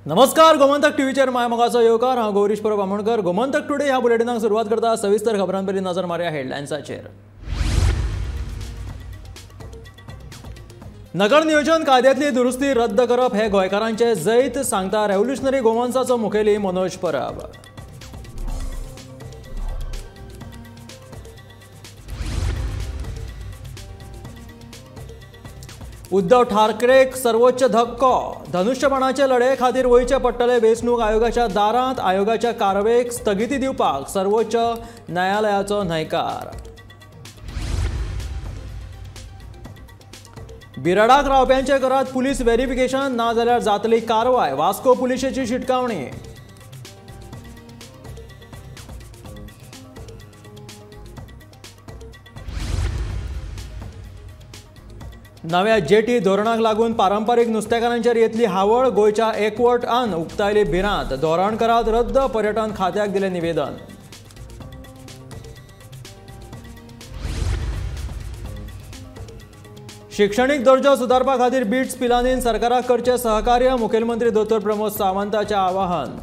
नमस्कार, गोमंतक टीव्हीचेर मायमोगाचो येवकार. हांव गौरीश परब आमोणकर. गोमंतक टुडे ह्या बुलेटिनाक सुरवात करता. सविस्तर खबरांपयलीं नजर मारया हेडलायन्साचेर. नगर नियोजन कायद्यांतली दुरुस्ती रद्द करप हे गोंयकारांचे जैत, सांगता रेव्होल्युशनरी गोवन्साचो मुखेली मनोज परब. उद्धव ठाकरेक सर्वोच्च धक्को. धनुष्यबाणाचे लढे खातीर वयचे पडटले वेंचणूक आयोगाच्या दारांत. आयोगाच्या कारवायेक स्थगिती दिवपाक सर्वोच्च न्यायालयाचो न्हयकार. बिराडाक रावप्यांचे घरात पुलीस व्हेरिफिकेशन ना जाल्यार जातली कारवाय. वास्को पुलिशेची शिटकावणी. नव्या जेटी धोरणाक लागून पारंपारीक नुस्तेकारांचेर येतली हावळ. गोंयच्या एकवटान उक्तायली भिरांत. धोरण करात रद्द. पर्यटन खात्याक दिलें निवेदन. शिक्षणीक दर्जो सुदारपा खातीर बिट्स पिलानीन सरकाराक करचे सहकार्य. मुखेलमंत्री दोतोर प्रमोद सावंताचें आवाहन.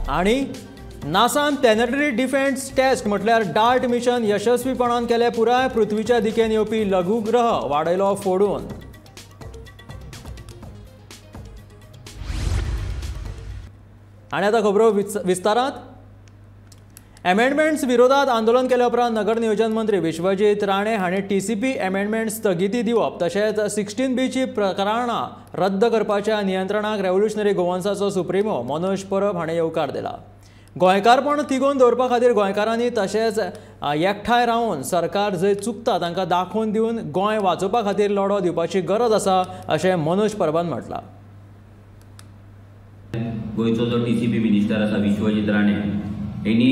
आणि नासान प्लॅनेटरी डिफेन्स टेस्ट म्हटल्यार डार्ट मिशन यशस्वीपणान केले पुराय. पृथ्वीच्या दिकेन येवपी लघुग्रह वाडयलो फोडून. आनी आतां खबरो विस्तारांत. एमेंडमेंट्स विरोधात आंदोलन केल्या उपरांत नगर नियोजन मंत्री विश्वजीत राणे हांणी टीसीपी एमेंडमेंट स्थगिती दिवप तशेंच 16B ची प्रकरणां रद्द करपाच्या नियंत्रणाक रेव्होल्युशनरी गोवन्साचो सुप्रिमो मनोज परब हांणी येवकार दिला. गोंयकारपण तिगोवन दवरपा खातीर गोंयकारांनी तशेंच एकठांय रावन सरकार जंय चुकता तांकां दाखोवन दिवन गोंय वाचोवपा खातीर लढो दिवपाची गरज आसा अशें मनोज परबान म्हटलां. गोंयचो जो टीसीपी मिनिस्टर आसा विश्वजीत राणे हेणी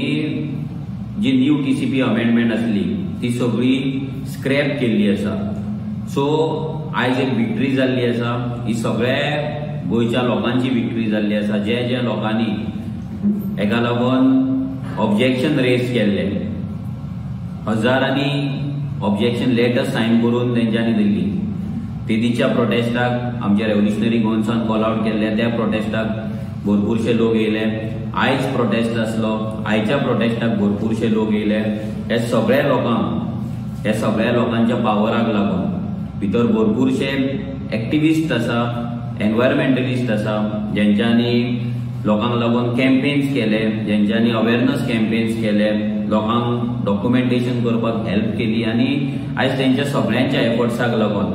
जी न्यू टीसीपी अमेंडमेंट आसली ती सगळी स्क्रॅप केल्ली आसा. सो आयज एक विक्ट्री जाल्ली आसा. ही सगळ्या गोंयच्या लोकांची विक्ट्री जाल्ली आसा. जे लोकांनी हेका लागून ऑब्जेक्शन रेज केल्ले, हजारांनी ऑब्जेक्शन लेटर सायन करून तेंच्यांनी दिल्ली. तेदीच्या प्रोटेस्टाक आमच्या रेव्होल्युशनरी गोवन्सान कॉल आउट केल्ले. त्या प्रोटेस्टाक भरपूरशे लोक येयले. आयज प्रोटेस्ट आसलो. आयच्या प्रोटेस्टाक भरपूरशे लोक येयले. हे सगळ्या लोकांच्या पावराक लागून भितर भरपूरशे एक्टिविस्ट आसा, एनवायरमेंटलिस्ट आसा, जेंच्यांनी लोकांक लागून कॅम्पेन्स केले, जेंच्यांनी अवेरनेस कॅम्पेन्स केले, लोकांक डॉक्युमेंटेशन करपाक हेल्प केली. आनी आयज तेंच्या सगळ्यांच्या एफर्ट्साक लागून,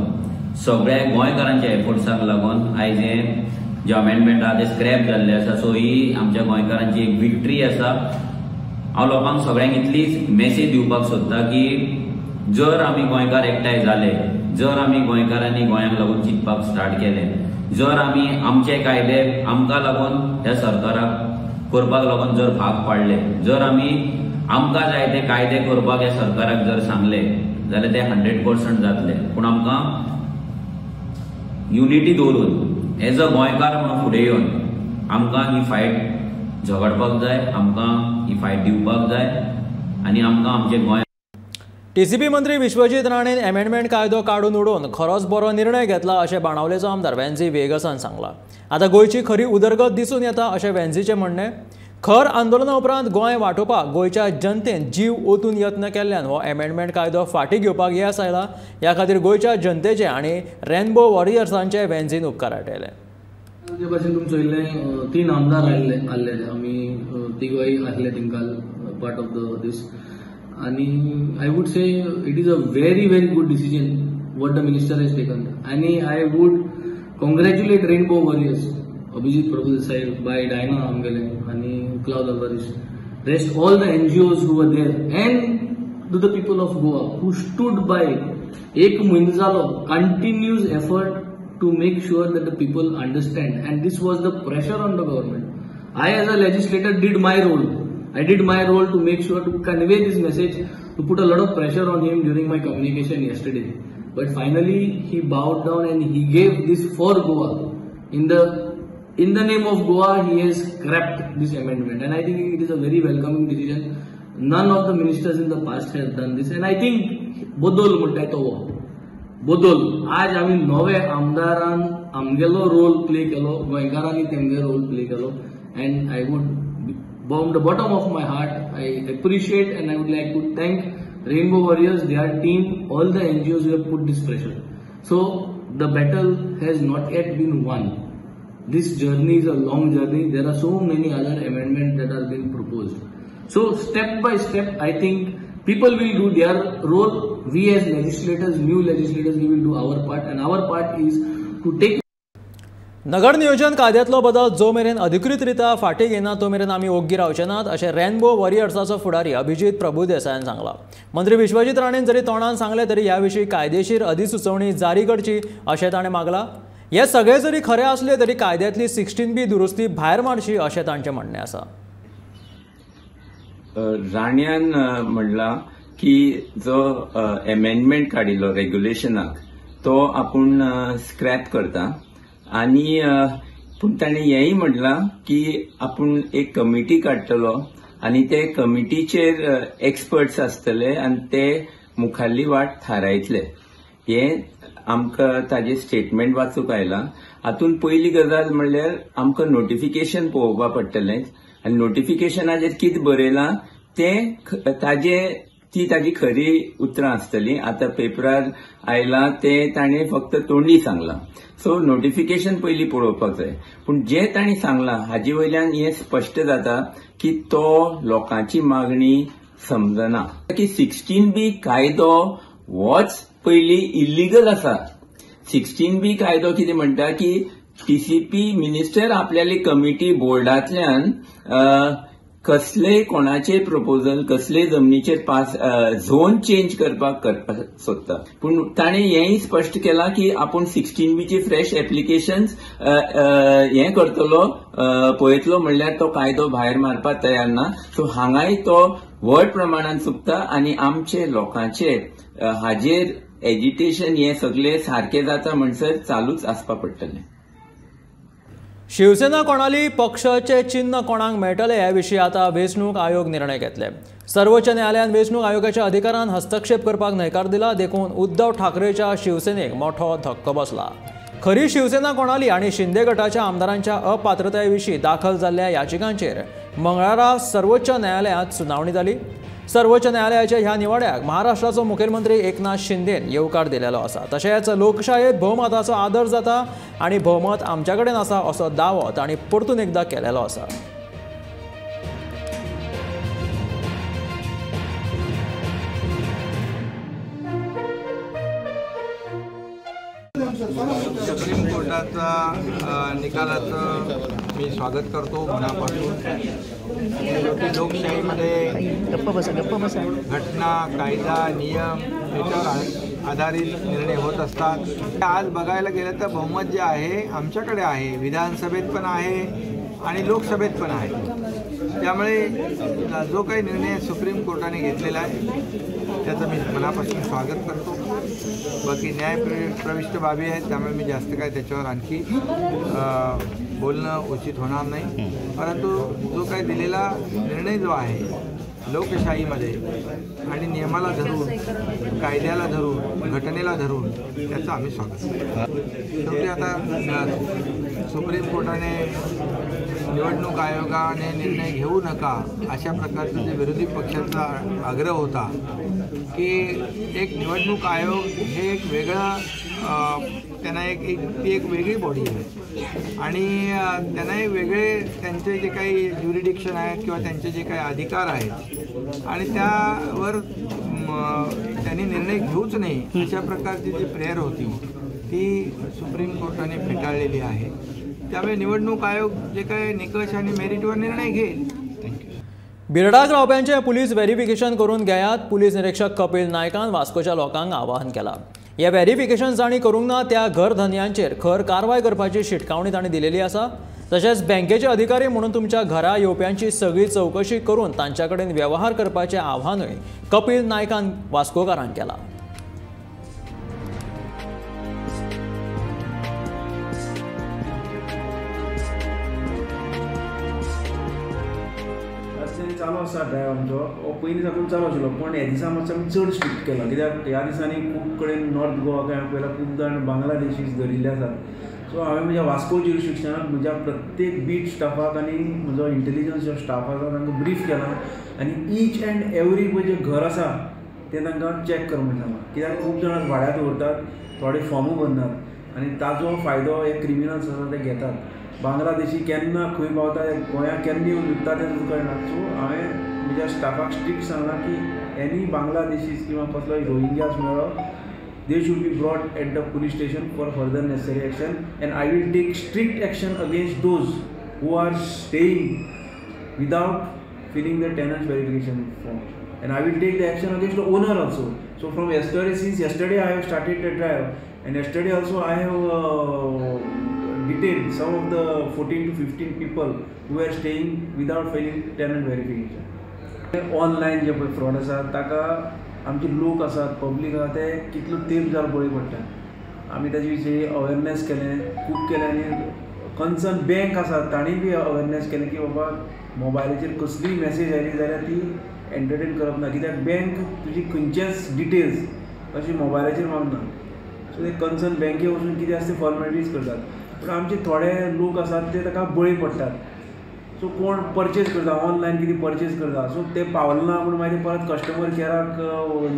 सगळ्या गोंयकारांच्या एफर्ट्साक लागून आयज हे जे अमेंडमेंट आहा ते स्क्रॅप जाल्ले आसा. सो ही आमच्या गोंयकारांची एक विक्ट्री आसा. हांव लोकांक सगळ्यांक इतलीच मेसेज दिवपाक सोदता की जर आमी गोंयकार एकठांय जाले, जर आमी गोंयकारांनी गोंयाक लागून चिंतपाक स्टार्ट केले, जर आमी आमचे कायदे आमकां लागून ह्या सरकाराक करपाक लागून जर भाग पाडले, जर आमी आमकां जाय ते कायदे करपाक ह्या सरकाराक जर सांगले जाल्यार ते 100% जातले. पूण आमकां युनिटी दवरून एज अ गोंयकार म्हणून फुडें येवन आमकां ही फायट झगडपाक जाय, आमकां ही फायट दिवपाक जाय आनी आमकां आमचे गोंय. टीसीपी मंत्री विश्वजीत राणेन एमेंडमेंट कायदो काडून उडोवन खरोच बरो निर्णय घेतला अशें बाणावलेचो आमदार वेन्झी वेगसान सांगला. आतां गोंयची खरी उदरगत दिसून येता अशें वेन्झीचें म्हणणें. खर आंदोलना उपरांत गोंय वांटोवपाक गोंयच्या जनतेन जीव ओतून यत्न केल्ल्यान हो एमेंडमेंट कायदो फाटीं घेवपाक येस आयला. ह्या खातीर गोंयच्या जनतेचे आनी रेनबो वॉरियर्सांचे वेन्झीन उपकार आटयले. जे भाशेन तुमचो इल्लें 3 आमदार आसले आमी तिगूय आसले थिंकाल पार्ट ऑफ दीस. आणि I would say it is a very very good decision what the minister has taken. आणि I would congratulate rainbow warriors, Abhijit Prabhudesai, by Diana आमगेले आणि Claude Alvares, rest all the NGOs who were there, and to the people of Goa who stood by एक महिना जालो continuous effort to make sure that the people understand, and this was the pressure on the government. I as a legislator did my role. I did my role to make sure to convey this message, to put a lot of pressure on him during my communication yesterday. But finally he bowed down and he gave this for Goa. In the name of Goa, he has scrapped this amendment, and I think it is a very welcoming decision. None of the ministers in the past has done this, and I think Bodol म्हणटाय तो Bodol आज आम्ही नवे आमदारान आमगेलो role play केलो, गोंयकारांनी तेमगे role play केलो, and I would, from the bottom of my heart, I appreciate and I would like to thank Rainbow Warriors, their team, all the NGOs who have put this pressure. So the battle has not yet been won. This journey is a long journey. There are so many other amendments that are being proposed. So step by step, I think people will do their role. We as legislators, new legislators, we will do our part, and our part is to take. नगर नियोजन कायद्यातलो बदल जो मेरेन अधिकृतरित्या फाटी घेना तो मेरेन आमी ओग्गी रावचे नात अशें रेनबो वॉरियर्साचो फुडारी अभिजीत प्रभुदेसायान सांगला. मंत्री विश्वजीत राणेन जरी तोंडान सांगले तरी ह्या विशीं कायदेशीर अधिसुचोवणी जारी करची अशें ताणें मागला. हे सगळे जरी खरे असले तरी कायद्यातली 16B दुरुस्ती भायर मारची अशें तांचें म्हणणें आसा. राण्यान म्हणला की जो अमेंडमेंट काडिल्लो रेग्युलेशनाक तो आपूण स्क्रॅप करता आणि पूण ताणें हेंय म्हणलां की आपूण एक कमिटी काडटलो आनी ते कमिटीचेर एक्सपर्ट्स आसतले आनी ते मुखाल्ली वाट थारायतले. हें आमकां ताजें स्टेटमेंट वाचूंक आयलां. हातूंत पयली गजाल म्हणल्यार आमकां नोटिफिकेशन पळोवपा पडटलें आनी नोटिफिकेशनाचेर कितें बरयलां तें ताजी खरी उतरां आसतलीं. आतां पेपरार आयलां तें ताणें फक्त तोंडी सांगलां. सो नोटिफिकेशन पयलीं पळोवपाक जाय. पूण जें ताणें सांगलां हाजे वयल्यान हें स्पश्ट जाता की तो लोकांची मागणी समजना. की 16B कायदो होच पयलीं इल्लीगल आसा. 16B कायदो कितें म्हणटा की TCP मिनिस्टर आपल्याली कमिटी बोर्डांतल्यान कसलेय कोणाचे प्रपोजल कसलेय जमनीचेर पास झोन चेंज करपाक सोदता. पूण ताणें हेंय स्पश्ट केलां की आपूण 16Bचे फ्रेश एप्लिकेशन्स हें करतलो पळयतलो म्हणल्यार तो कायदो भायर मारपाक तयार ना. सो हांगाय तो व्हड प्रमाणात चुकता आनी आमचे लोकांचे हाजेर एजिटेशन हें सगळें सारकें जाता म्हणसर चालूच आसपा पडटलें. शिवसेना कोणाली पक्षाचे चिन्ह कोणाक मेळटले ह्या विशीं आतां वेंचणूक आयोग निर्णय घेतले. सर्वोच्च न्यायालयान वेंचणूक आयोगाच्या अधिकारांत हस्तक्षेप करपाक न्हयकार दिला. देखून उद्धव ठाकरेच्या शिवसेनेक मोठो धक्को बसला. खरी शिवसेना कोणाली आनी शिंदे गटाच्या आमदारांच्या अपात्रताये विशीं दाखल जाल्ल्या याचिकांचेर मंगळारा सर्वोच्च न्यायालयांत सुनावणी जाली. सर्वोच्च न्यायालयाच्या ह्या निवाड्याक महाराष्ट्राचो मुखेलमंत्री एकनाथ शिंदेन येवकार दिलेलो आसा. तशेंच लोकशायेत भोवमताचो आदर जाता आनी भोवमत आमच्या कडेन आसा असो दावो तांणी परतून एकदां केलेलो आसा. सुप्रीम कोर्टाचा निकालाचं मी स्वागत करतो मनापासून. लोकशाहीमध्ये घटना कायदा नियम याच्यावर आधारित निर्णय होत असतात. आज बघायला गेलं तर बहुमत जे आहे आमच्याकडे आहे, विधानसभेत पण आहे आणि लोकसभेत पण आहे. त्यामुळे जो काही निर्णय सुप्रीम कोर्टाने घेतलेला आहे त्याचं मी मनापासून स्वागत करतो. बाकी न्यायप्रविष्ट बाबी आहेत त्यामुळे मी जास्त काय त्याच्यावर आणखी बोलणं उचित होणार नाही. परंतु जो काही दिलेला निर्णय जो आहे लोकशाहीमध्ये आणि नियमाला धरून कायद्याला धरून घटनेला धरून त्याचं आम्ही स्वागत करतो. शेवटी आता सुप्रीम कोर्टाने निवडणूक आयोगाने निर्णय घेऊ नका अशा प्रकारचा जे विरोधी पक्षाचा आग्रह होता की एक निवडणूक आयोग हे एक वेगळं त्यांना ती एक वेगळी बॉडी आहे आणि त्यांना वेगळे त्यांचे जे काही ज्युरिडिक्शन आहेत किंवा त्यांचे जे काही अधिकार आहेत आणि त्यावर त्यांनी निर्णय घेऊच नाही अशा प्रकारची जी प्रेयर होती ती सुप्रीम कोर्टाने फेटाळलेली आहे. त्यामुळे निवडणूक आयोग जे काही निकष आणि मेरिटवर निर्णय घेईल. बिरडाक रावप्यांचे पुलीस व्हेरिफिकेशन करून घेयात. पुलीस निरीक्षक कपिल नायकान वास्कोच्या लोकांक आवाहन केलां. हे व्हेरिफिकेशन जाणी करूंक ना त्या घरधन्यांचेर खर कारवाय करपाची शिटकावणी तांणी दिलेली आसा. तशेंच बँकेचे अधिकारी म्हणून तुमच्या घरा येवप्यांची सगळी चौकशी करून तांच्या कडेन वेवहार करपाचें आव्हानूय कपिल नायकान वास्कोकारांक केलां. चालू आसा ड्रायव्ह आमचो हो पयलीं साकून चालू आशिल्लो पण ह्या दिसा मातसो आमी चड स्ट्रिक्ट केला कित्याक ह्या दिसांनी खूब कडेन नॉर्थ गोवा काय पळयला खूब जाण बांगलादेशीज धरिल्ले आसात सो हांवें म्हज्या वास्को ज्युरिस्डिक्शनाक म्हज्या प्रत्येक बीट स्टाफाक आनी म्हजो इंटेलिजन्स जो स्टाफ आसा तांकां ब्रीफ केला आनी ईच एंड एवरी पळय जें घर आसा तें तांकां चॅक कर म्हणून सांगलां कित्याक खूब जाण भाड्यार दवरतात थोडे फॉर्मूय भरनात आनी ताजो फायदो हे क्रिमिनल्स आसा ते घेतात बांगलादेशी केन्ना खंय पावता गोंयांत केन्ना येवन न्हिदता तें तुका कळना सो हांवें म्हज्या स्टाफाक स्ट्रिक्ट सांगलां की एनी बांगलादेशीज किंवा कसलोय रोहिंग्यास मेळ्ळो they should be brought at the police station for further necessary action and I will take strict action against those who are staying without filling the tenant verification form and I will take the action against the owner also. So from yesterday, since yesterday I have started the drive, and yesterday also I have detained some of the 14 to 15 people who were staying without filing tenant verification. Online जे fraud आसा ताका आमचे लोक आसात public आसा ते कितलो तेंप जाल बळी पडटा आमी ताजे विशीं अवेरनेस केलें खूब केलें आनी कन्सर्न बँक आसा तांणी बी अवेरनेस केलें की बाबा मोबायलाचेर कसलीय मॅसेज आयली जाल्यार ती एंटरटेन करप ना कित्याक बँक तुजी खंयचेच डिटेल्स अशी मोबायलाचेर मागना सो ते कन्सर्न बँके वचून कितें आसा ते फॉर्मेलिटीज करतात पूण आमचे थोडे लोक आसात ते ताका बळी पडटात सो कोण परचेज करता ऑनलायन कितें परचेज करता सो ते पावलें ना पूण मागीर परत कस्टमर केअराक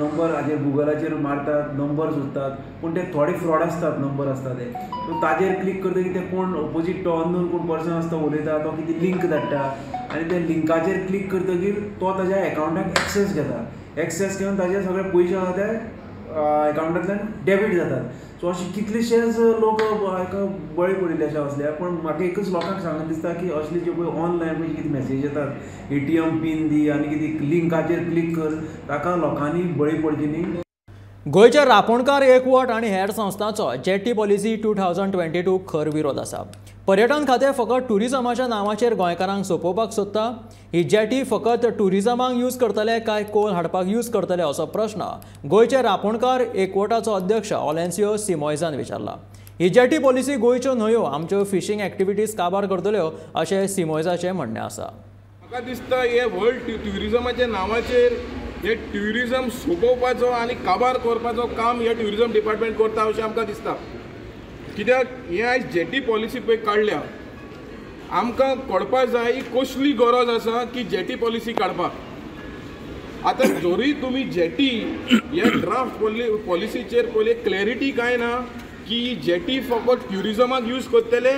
नंबर हाजेर गुगलाचेर मारतात नंबर सोदतात पूण ते थोडे फ्रॉड आसतात नंबर आसता ते सो ताजेर क्लिक करता की ते कोण ऑपोजीट तो अननोन कोण पर्सन आसता उलयता तो कितें लिंक धाडटा आनी त्या लिंकाचेर क्लिक करतकीर तो ताज्या एकावंटाक एक्सेस घेता एक्सेस घेवन ताजे सगळे पयशे आसा ते एकावंटांतल्यान डेबीट जातात सो अशे कितलेशेच लोक हाका बळी पडिल्ले अशे असले पण म्हाका एकच लोकांक सांगून दिसता की असले जे पळय ऑनलायन पळय कितें मॅसेज येतात ATM पीन दी आनी कितें लिंकाचेर क्लिक कर ताका लोकांनी बळी पडची न्ही गोंयच्या रांपोणकार एकवट आनी हेर संस्थांचो जेटी पॉलिसी 2022 खर विरोध आसा पर्यटन खातें फकत टुरिजमाच्या नांवाचेर गोंयकारांक सोंपोवपाक सोदता ही जेटी फकत टुरिजमाक यूज करतले काय कोल हाडपाक यूज करतले असो प्रश्न गोंयचे रांपोणकार एकवटाचो अध्यक्ष ऑलेन्सियो सिमोयजान विचारला ही जेटी पॉलिसी गोंयच्यो न्हंयो आमच्यो फिशींग एक्टिविटीज काबार करतल्यो अशें सिमोयजाचें म्हणणें आसा म्हाका दिसता हे वर्ल्ड ट्युरिजमाच्या नांवाचेर हे ट्युरिजम सोंपोवपाचो आनी काबार करपाचो काम हे ट्युरिजम डिपार्टमेंट करता अशें आमकां दिसता कित्याक हे आयज जेटी पॉलिसी पळय काडल्या आमकां कळपाक जाय कसली गरज आसा की जेटी पॉलिसी काडपाक आतां जरी तुमी जेटी हे ड्राफ्ट पॉलिसीचेर पयले क्लॅरिटी कांय ना की ही जेटी फकत ट्युरिजमाक यूज करतले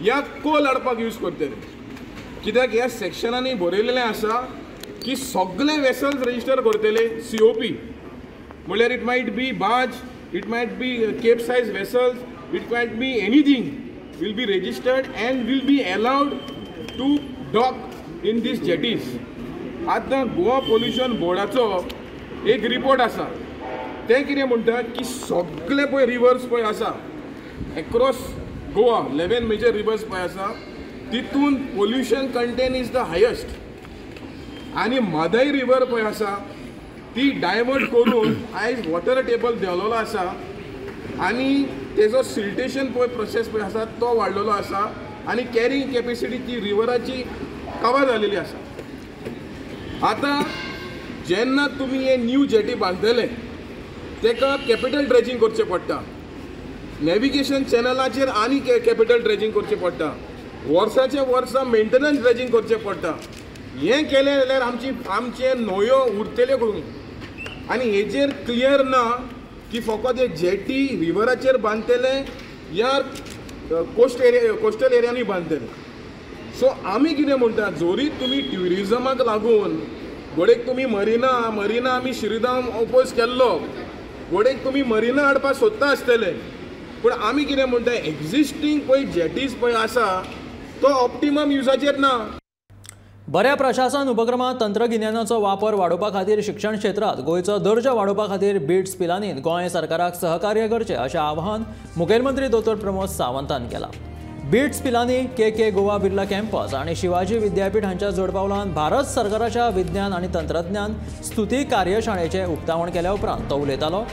या कोल हाडपाक यूज करतले कित्याक ह्या सेक्शनांनी बरयलेलें आसा की सगळे वेसल्स रजिस्टर करतले COP म्हळ्यार it might be barge it might be cape size vessels it might be anything will be registered and will be allowed to dock in these jetties. आता गोवा पोल्युशन बोर्डाचो एक रिपोर्ट आसा ते कितें म्हणटा की सगळे पळय रिवर्स पळय आसा एक्रॉस गोवा 11 मेजर रिवर्स पळय आसा तितून pollution content is the highest आनी म्हादय रिवर पळय आसा ती डायवर्ट करून आयज वॉटर टेबल देंवलेलो आसा आनी तेजो सिल्टेशन पळय प्रोसेस पळय आसा तो वाडलेलो आसा आनी कॅरींग कॅपेसिटी ती रिवराची कवर जालेली आसा आतां जेन्ना तुमी हे न्यू जेटी बांदतले तेका कॅपिटल ड्रेजिंग करचें पडटा नॅविगेशन चॅनलाचेर आनी कॅपिटल ड्रेजिंग करचें पडटा वर्साचे वर्सा मेंटेनन्स ड्रेजिंग करचें पडटा हें केलें जाल्यार आमचे न्हंयो उरतल्यो करून आनी हेजेर क्लियर ना की फकत हे जेटी रिवराचेर बांदतले या कोस्टल एरियांनी बांदतले सो आमी कितें म्हणटा जरी तुमी ट्युरिजमाक लागून गोडेक तुमी मरिना आमी श्रीधाम ओपोज केल्लो गोडेक तुमी मरिना हाडपाक सोदता आसतले पूण आमी कितें म्हणटा एक्झिस्टींग पळय जेटीज पळय आसा तो ऑप्टिमम युजाचेर ना बऱ्या प्रशासन उपक्रमांत तंत्रगिन्यानाचो वापर वाडोवपा खातीर शिक्षण क्षेत्रांत गोंयचो दर्जो वाडोवपा खातीर बिट्स पिलांनी गोंय सरकाराक सहकार्य करचें अशें आवाहन मुखेलमंत्री दोतोर प्रमोद सावंतान केलां बिट्स पिलांनी के गोवा बिर्ला कॅम्पस आनी शिवाजी विद्यापीठ हांच्या जोडपावलान भारत सरकाराच्या विज्ञान आनी तंत्रज्ञान स्तुती कार्यशाळेचें उक्तावण केल्या उपरांत तो उलयतालो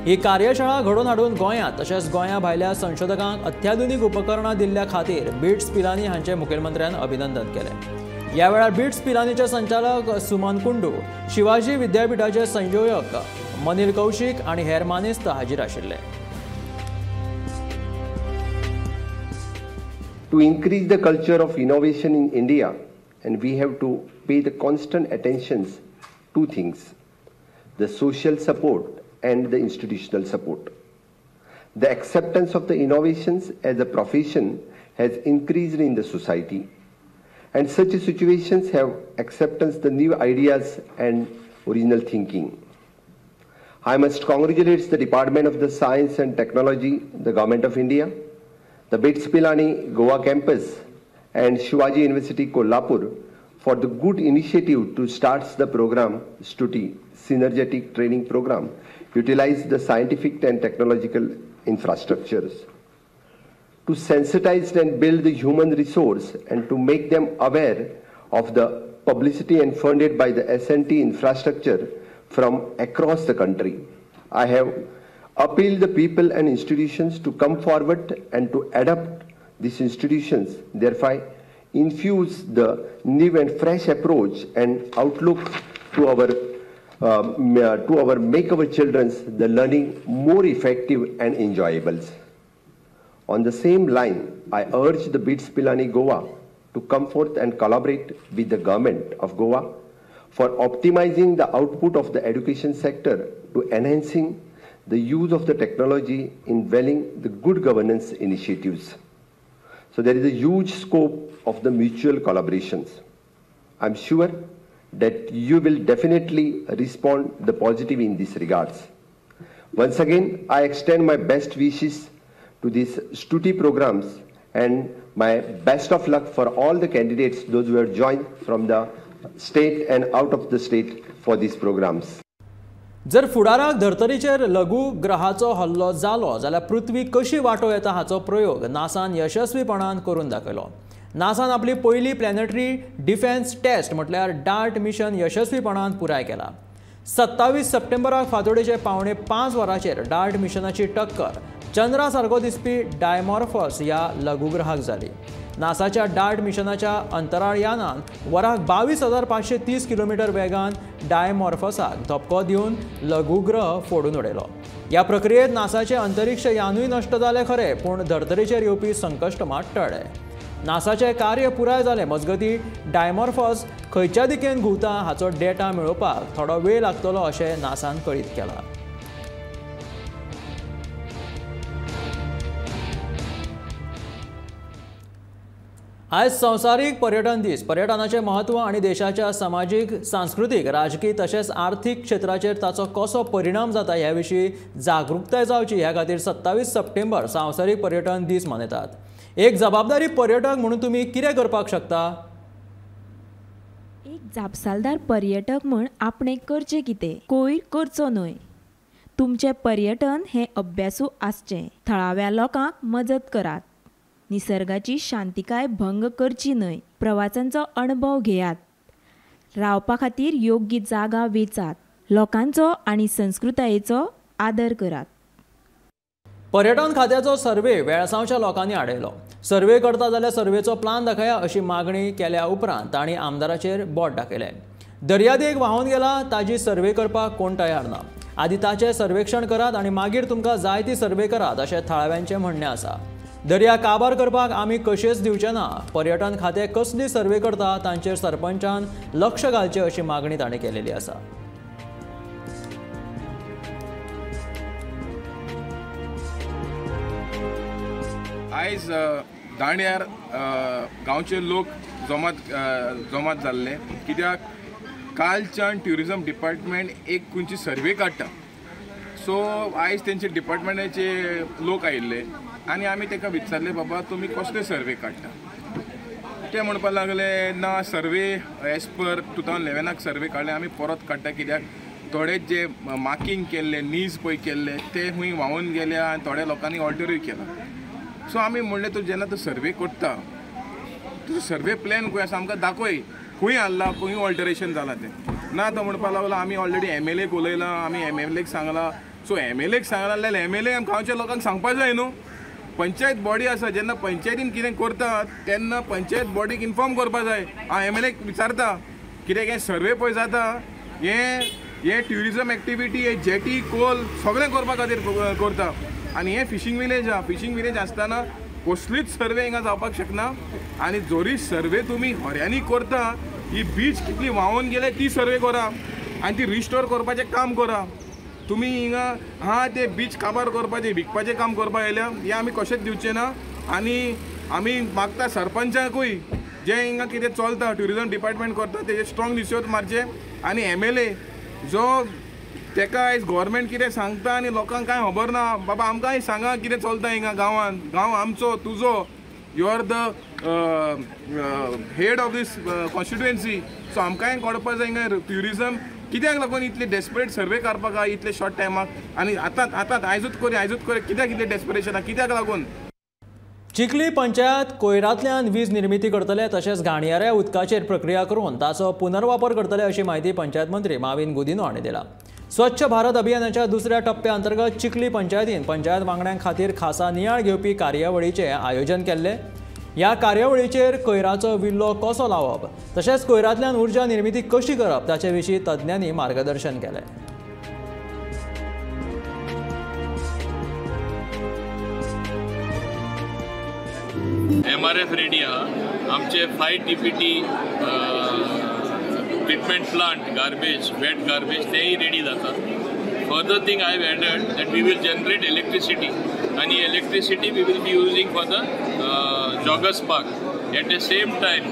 ही कार्यशाळा घडोवन हाडून गोंयांत तशेंच गोंया भायल्या संशोधकांक अत्याधुनीक उपकरणां दिल्ल्या खातीर बिट्स पिलांनी हांचें मुखेलमंत्र्यान अभिनंदन केलें ह्या वेळार बिट्स पिलानीचे संचालक सुमन कुंडू, शिवाजी विद्यापीठाचे संयोजक मनील कौशिक आनी हेर मानेस्त हाजीर आशिल्ले. To increase the culture of innovation in India, and we have to pay the constant attention to things: the social support and the institutional support. The acceptance of the innovations as a profession has increased in the society, and such situations have acceptance the new ideas and original thinking. I must congratulate the Department of the Science and Technology, the Government of India, the BITS Pilani Goa campus and Shivaji University Kolhapur for the good initiative to start the program STUTI, Synergetic Training Program, utilize the scientific and technological infrastructures to sensitize and build the human resource and to make them aware of the publicity and funded by the S&T infrastructure from across the country. I have appeal the people and institutions to come forward and to adapt these institutions, thereby infuse the new and fresh approach and outlook to make our children's the learning more effective and enjoyable. On the same line, I urge the BITS Pilani Goa to come forth and collaborate with the government of Goa for optimizing the output of the education sector to enhancing the use of the technology in welling the good governance initiatives. So there is a huge scope of the mutual collaborations. I'm sure that you will definitely respond the positive in these regards. Once again, I extend my best wishes to these STUTI programs and my best of luck for all the candidates, those who have joined from the state and out of the state for these programs. जर फुडाराक धर्तरेचेर लघु ग्रहाचो हल्लो जालो जाल्यार पृथ्वी कशी वाटो येता हाचो प्रयोग नासान यशस्वीपणान करून दाखयलो. नासान आपली पयली प्लॅनेटरी डिफेन्स टेस्ट म्हटल्यार डार्ट मिशन यशस्वीपणान पुराय केला. 27 सप्टेंबराक फांतोडेचे 4:45 वरांचेर डार्ट मिशनाची टक्कर चंद्रा सारको दिसपी डायमॉर्फस ह्या लघुग्रहाक जाली. नासाच्या डार्ट मिशनाच्या अंतराळ यानान वराक 22,530 किलोमीटर वेगान डायमॉर्फसाक धपको दिवन लघुग्रह फोडून उडयलो. ह्या प्रक्रियेत नासाचे अंतरिक्ष यानूय नश्ट जाले खरे, पूण धर्तरेचेर येवपी संकश्ट मात टळ्ळे. नासाचे कार्य पुराय जाले मजगती डायमॉर्फस खंयच्या दिकेन घुंवता हाचो डेटा मेळोवपाक थोडो वेळ लागतलो अशें नासान कळीत केलां. आज संवसारीक पर्यटन दीस. पर्यटनाचे महत्व आणि देशाच्या सामाजिक, सांस्कृतिक, राजकीय तशेंच आर्थीक क्षेत्राचेर ताचो कसो परिणाम जाता ह्या विशीं जागरूकताय जावची ह्या खातीर 27 सप्टेंबर संवसारीक पर्यटन दीस मनयतात. एक जबाबदारी पर्यटक म्हणून तुमी कितें करपाक शकता? एक जापसालदार पर्यटक म्हूण आपणें करचें कितें? कोयर करचो न्हय. तुमचें पर्यटन हें अभ्यासू आसचें. थळाव्या लोकांक मजत करात. निसर्गाची शांतिकाय भंग करची न्हय. प्रवासांचो अणभव घेयात. रावपा खातीर योग्य जागा वेचात. लोकांचो आनी संस्कृतायेचो आदर करात. पर्यटन खात्याचो सर्वे वेळसांवच्या लोकांनी आडयलो. सर्वे करता जाल्यार सर्वेचो प्लान दाखया अशी मागणी केल्या उपरांत तांणी आमदाराचेर बोट दाखयलें. दर्यादेग व्हांवून गेला ताजी सर्वे करपाक कोण तयार ना. आदी ताचें सर्वेक्षण करात आनी मागीर तुमकां जाय ती सर्वे करात अशें थळाव्यांचें म्हणणें आसा. दर्या काबार करपाक आमी कशेंच दिवचे ना. पर्यटन खातें कसली सर्वे करता तांचेर सरपंचान लक्ष घालचें अशी मागणी ताणें केलेली आसा. आयज दांड्यार गांवचे लोक जमात जाल्ले कित्याक कालच्यान ट्युरिजम डिपार्टमेंट एक खंयची सर्वे काडटा. सो आयज तेंचे डिपार्टमेंटाचे लोक आयिल्ले आनी आमी ताका विचारले बाबा तुमी कसले सर्वे काडटा. ते म्हणपाक लागले ना सर्वे एज पर 2011 सर्वे काडले आमी परत काडटा कित्याक थोडे जे मार्किंग केल्ले नीज पळय केल्ले ते खंय व्हांवून गेले आनी थोड्या लोकांनी ऑल्टरूय केला. सो आमी म्हणलें तूं जेन्ना तूं सर्वे करता तुजो सर्वे प्लॅन खंय आसा आमकां दाखय खंय हाडला खंय ऑल्टरेशन जालां तें. ना तो म्हणपाक लागलो आमी ऑलरेडी MLAक उलयलां आमी MLAक सांगलां. सो MLAक सांगलां जाल्यार MLA गांवच्या लोकांक सांगपाक जाय न्हू. पंचायत बॉडी आसा जेन्ना पंचायतीन कितें करता तेन्ना पंचायत बॉडीक इन्फॉर्म करपा जाय. हांव MLAक विचारता कित्याक हें सर्वे पळय जाता हे ट्युरिजम एक्टिविटी हे जेटी कोल सगळें करपा खातीर करता आनी हें फिशींग विलेज आहा. फिशींग विलेज आसतना कसलीच सर्वे हिंगा जावपाक शकना आनी जोरी सर्वे तुमी हऱ्यांनी करता ही बीच कितली व्हांवून गेले ती सर्वे करा आनी ती रिस्टोर करपाचें काम करा. तुमी हिंगा ते बीच काबार करपाचें विकपाचें काम करपा येयल्या हें आमी कशेंच दिवचें ना. आनी आमी मागता सरपंचाकूय जे हिंगा कितें चलता ट्युरिजम डिपार्टमेंट करता तेजे स्ट्रॉंग निश्चोद मारचे आनी MLA जो तेका आयज गव्हर्मेंट कितें सांगता आनी लोकांक कांय खबर ना बाबा आमकांय सांगा कितें चलता हिंगा गांवांत. गांव आमचो तुजो you are the head of this constituency so आमकांय कळपाक जाय हिंगा ट्युरिजम कित्याक लागून इतले डेस्परेट सर्वे करपाक आहा इतले शॉर्ट टायमाक आनी आतां आयजूच करे कित्याक इतलें डेस्परेशन आहा कित्याक लागून. चिखली पंचायत कोयरांतल्यान वीज निर्मिती करतले तशेंच घाणयाऱ्या उदकाचेर प्रक्रिया करून ताचो पुनर्वापर करतले अशी माहिती पंचायत मंत्री माविन गुदिनो हांणी दिला. स्वच्छ भारत अभियानाच्या दुसऱ्या टप्प्या अंतर्गत चिखली पंचायतीन पंचायत वांगड्यां खातीर खासा नियाळ घेवपी कार्यावळीचें आयोजन केल्लें. ह्या कार्यावळीचेर कोयराचो विल्लो कसो लावप तशेंच कोयरांतल्यान उर्जा निर्मिती कशी करप ताचे विशीं तज्ञांनी मार्गदर्शन केलें. MRF रेडी आहा. आमचे 5 TPT treatment plant garbage wet garbage तेही रेडी जाता. Further thing I have added that we will generate electricity आणि electricity we will be using for the joggers park. At the same time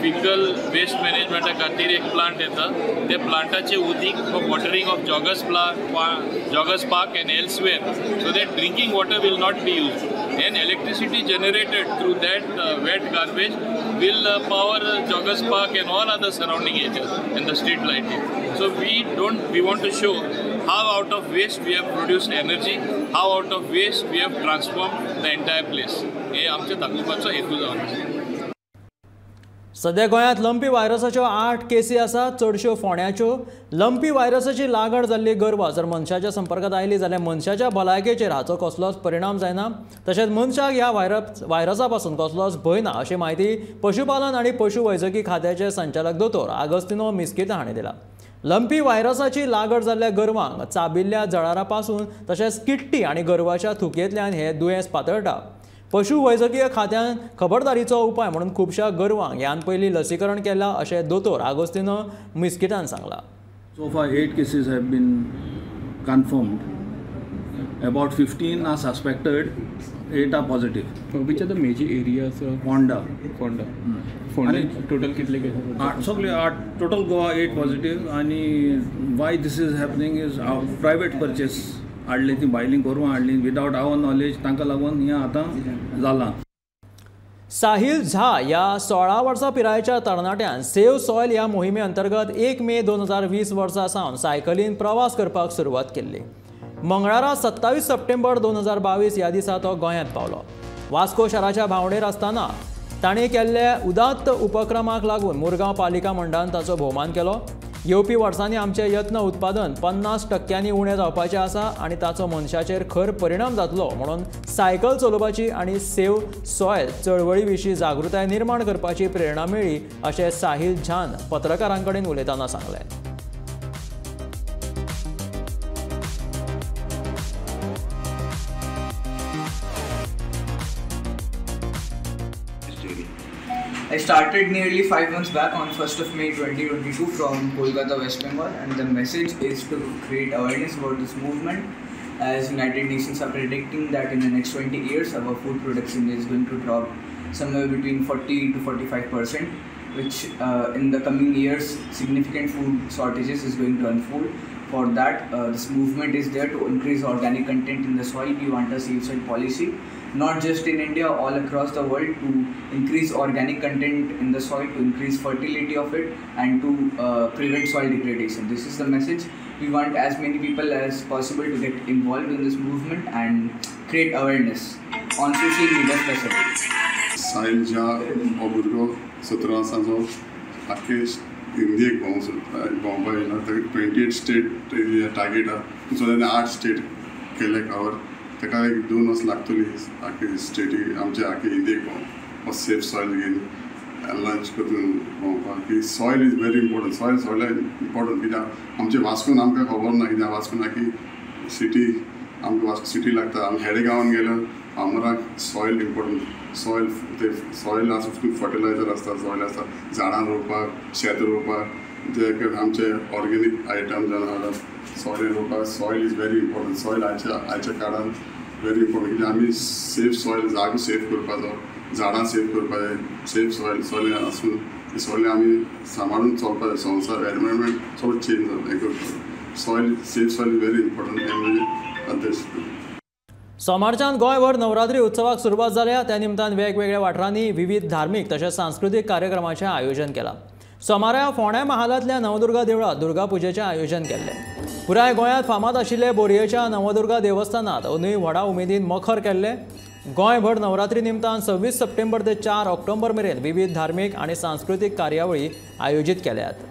fecal waste मॅनेजमेंटा खातीर एक plant येता त्या प्लांटाचे उदीक for watering of joggers park and elsewhere so that drinking water will not be used. And electricity generated through that wet garbage will power Joggers Park and all other surrounding areas and the street lighting. So we want to show how out of waste we have produced energy, how out of waste we have transformed the entire place. हे आमचे दाखोवपाचो हेतू जावन आसा. सध्या गोंयांत lumpy व्हायरसाच्यो 8 केसी आसात. चडश्यो फोंड्याच्यो. लंपी व्हायरसाची लागण जाल्ली गोरवां जर मनशाच्या संपर्कांत आयली जाल्यार मनशाच्या भलायकेचेर हाचो कसलोच परिणाम जायना तशेंच मनशाक ह्या व्हायरसा पासून कसलोच भंय ना अशी माहिती पशुपालन आनी पशुवैजकी खात्याचे संचालक दोतोर आगोस्तिनो मिस्किता हांणी दिला. लंपी व्हायरसाची लागण जाल्ल्या गोरवांक चाबिल्ल्या जळारा पासून तशेंच किट्टी आनी गोरवाच्या थुकयेंतल्यान हें दुयेंस पातळटा. पशुवैजकीय खात्यान खबरदारीचो उपाय म्हणून खुबशा गोरवांक ह्यान पयलीं लसीकरण केलां अशें दोतोर आगोस्तिनो मिस्किटान सांगलां. So far 8 cases have been confirmed. About 15 are suspected, 8 are positive. Which are the major areas? Fonda. Fonda total कितले cases? सगळे 8 total Goa 8 positive आणि why this is happening is private purchase. हाडली ती बायलीं गोरवां हाडली विदाउट आवर knowledge तांकां लागून हें आतां जालां. साहिल झा ह्या 16 वर्सां पिरायेच्या तरणाट्यान सेव्ह सॉयल ह्या मोहिमे अंतर्गत 1 मे 2020 वर्सा सावन सायकलीन प्रवास करपाक सुरवात केल्ली. मंगळारा 27 सप्टेंबर 2022 ह्या दिसा तो गोंयांत पावलो. वास्को शाराच्या भावंडेर आसतना ताणें केल्ल्या उदात्त उपक्रमाक लागून मुरगांव पालिका मंडळान ताचो भोवमान केलो. येवपी वर्सांनी आमचें यत्न उत्पादन 50% उणें जावपाचें आसा आनी ताचो मनशाचेर खर परिणाम जातलो म्हणून सायकल चलोवपाची आनी सेव्ह सॉयल चळवळी विशीं जागृताय निर्माण करपाची प्रेरणा मेळ्ळी अशें साहिल झान पत्रकारां कडेन उलयतना सांगलें. I started nearly 5 months back on 1st of May 2022 from Kolkata, West Bengal, and the message is to create awareness about this movement, as United Nations are predicting that in the next 20 years our food production is going to drop somewhere between 40 to 45%, which in the coming years significant food shortages is going to unfold. For that, this movement is there to increase organic content in the soil. We want a safe soil policy, not just in India, all across the world, to increase organic content in the soil, to increase fertility of it, and to prevent soil degradation. This is the message. We want as many people as possible to get involved in this movement and create awareness on social media especially. Sahil झा हो भुरगो 17 वर्सांचो आख्खे इंडियेक भोंवपा येयला. 28 state target आहा, so 8 state केले cover. ताका एक 2 वर्स लागतली आख्खे स्टेटी आमचे आख्खे इंडियेक हो सेफ सॉयल घेवन लंच करून भोंवपाक की soil is very important soil important कित्याक आमचे वास्कोन आमकां खबर ना कित्याक वास्कोन आख्खी सिटी आमकां वास्को सिटी लागता आमी हेडे गांवांत गेलो आमराक सॉयल इम्पॉर्टंट सॉयल ते सॉयल आसा फर्टिलायझर आसता सॉयल आसता झाडां रोवपाक शेत रोवपाक जे आमचे ऑर्गेनीक आयटम जावन हाडप सॉयल रोवपाक soil is very important soil आयच्या काळान व्हेरी इम्पॉर्टंट कित्याक आमी सेफ सॉयल जागो सेफ करपाचो झाडां सेफ करपाचें सेफ सॉयल आसून ती सॉयल आमी सांबाळून चलपा जाय संवसार एनवायरमेंट चड चेंज जाता हें करता soil safe soil very important हें म्हणजे अध्यक्ष सोमारच्यान गोंयभर नवरात्री उत्सवाक सुरवात जाल्या त्या निमतान वेगवेगळ्या वाठारांनी विविध धार्मीक तशेंच सांस्कृतीक कार्यक्रमाचें आयोजन केलां सोमारा फोंड्या महालांतल्या नवदुर्गा देवळांत दुर्गा पुजेचें आयोजन केल्लें पुराय गोंयांत फामाद आशिल्ले बोरयेच्या नवदुर्गा देवस्थानांत अंदूय व्हडा उमेदीन मखर केल्लें गोंयभर नवरात्री निमतान 26 सप्टेंबर ते 4 ऑक्टोबर मेरेन विविध धार्मीक आनी सांस्कृतीक कार्यावळी आयोजीत केल्यात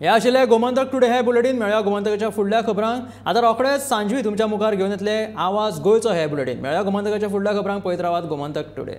हे आशिल्ले गोमंतक टुडे हे बुलेटीन मेळ्या गोमंतकाच्या फुडल्या खबरांक आतां रोखडेच सांजवी तुमच्या मुखार घेवन येतले आवाज गोंयचो हे बुलेटीन मेळ्या गोमंतकाच्या फुडल्या खबरांक पळयत रावात गोमंतक टुडे.